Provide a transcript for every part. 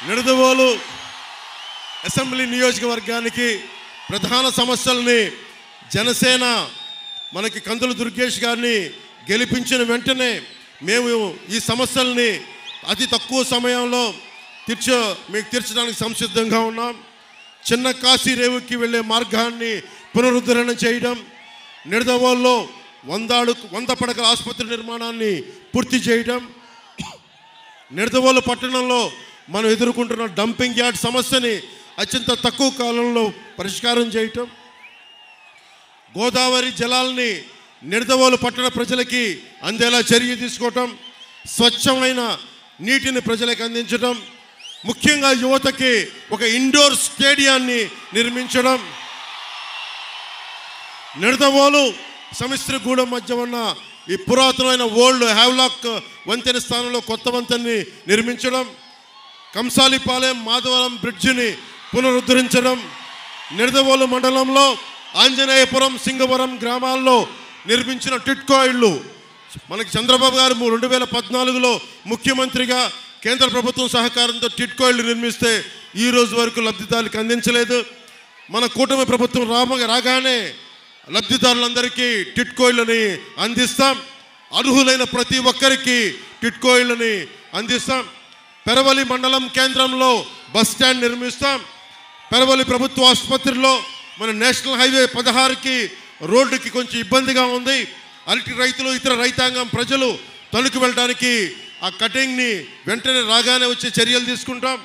Nidadavolu assembly నియోజకవర్గానికి ప్రధాన సమస్యల్ని జనసేన మనకి కందుల దుర్గేష్ గారిని గెలిపించిన వెంటనే మేము ఈ సమస్యల్ని అతి తక్కువ సమయంలో మీకు తీర్చడానికి సంసిద్ధంగా ఉన్నాం. చిన్న కాశీ రేవుకి వెళ్ళే మార్గాన్ని పునరుద్ధరణ చేయడం, నిడదవోలులో 100 పడకల ఆసుపత్రి నిర్మాణాన్ని పూర్తి చేయడం, నిడదవోలు పట్టణంలో మనం ఎదుర్కొంటున్న డంపింగ్ యార్డ్ సమస్యని అత్యంత తక్కువ కాలంలో పరిష్కారం చేయటం, గోదావరి జలాల్ని నిడదవోలు పట్టణ ప్రజలకి అందేలా చర్య తీసుకోవటం, స్వచ్ఛమైన నీటిని ప్రజలకు అందించడం, ముఖ్యంగా యువతకి ఒక ఇండోర్ స్టేడియాన్ని నిర్మించడం, నిడదవోలు సమిశ్రగూడెం మధ్య ఉన్న ఈ పురాతనమైన ఓల్డ్ హ్యావ్లాక్ వంతెన స్థానంలో కొత్త వంతెనని నిర్మించడం, కంసాలిపాలెం మాధవరం బ్రిడ్జిని పునరుద్ధరించడం, నిడదవోలు మండలంలో ఆంజనేయపురం సింగవరం గ్రామాల్లో నిర్మించిన టిట్కో ఇళ్ళు మనకి చంద్రబాబు గారు 2014లో ముఖ్యమంత్రిగా కేంద్ర ప్రభుత్వం సహకారంతో టిట్కో ఇళ్ళు నిర్మిస్తే ఈ రోజు వరకు లబ్ధిదారులకు అందించలేదు. మన కూటమి ప్రభుత్వం రాగానే లబ్ధిదారులందరికీ టిట్కో ఇళ్ళని అందిస్తాం. అర్హులైన ప్రతి ఒక్కరికి టిట్కో ఇళ్ళని అందిస్తాం. పెరవలి మండలం కేంద్రంలో బస్ స్టాండ్ నిర్మిస్తాం. పెరవలి ప్రభుత్వ ఆసుపత్రిలో మన నేషనల్ హైవే 16కి రోడ్డుకి కొంచెం ఇబ్బందిగా ఉంది. అరటి రైతులు ఇతర రైతాంగం ప్రజలు తణుకు వెళ్ళడానికి ఆ కటింగ్ని వెంటనే రాగానే వచ్చే చర్యలు తీసుకుంటాం.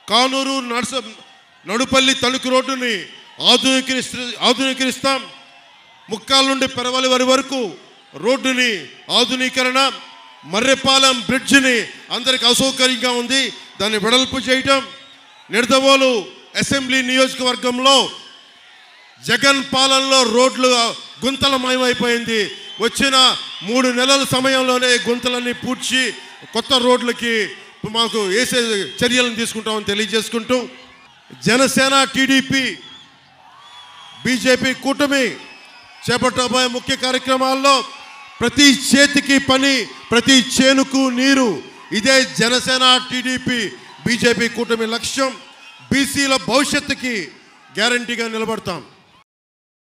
కానూరు నడుపల్లి తణుకు రోడ్డుని ఆధునీకరిస్తాం. ముక్కాల నుండి పెరవలి వరకు రోడ్డుని ఆధునీకరణ, మర్రెపాలెం బ్రిడ్జిని అందరికి అసౌకర్యంగా ఉంది, దాన్ని వెడల్పు చేయటం, నిడదవోలు అసెంబ్లీ నియోజకవర్గంలో జగన్ పాలనలో రోడ్లు గుంతలమయమైపోయింది. వచ్చిన 3 నెలల సమయంలోనే గుంతలన్నీ పూడ్చి కొత్త రోడ్లకి మాకు వేసే చర్యలను తీసుకుంటామని తెలియజేసుకుంటూ, జనసేన టీడీపీ బీజేపీ కూటమి చేపట్టబోయే ముఖ్య కార్యక్రమాల్లో ప్రతి చేతికి పని, ప్రతి చేనుకు నీరు, ఇదే జనసేన టీడీపీ బీజేపీ కూటమి లక్ష్యం. బీసీల భవిష్యత్తుకి గ్యారంటీగా నిలబడతాం.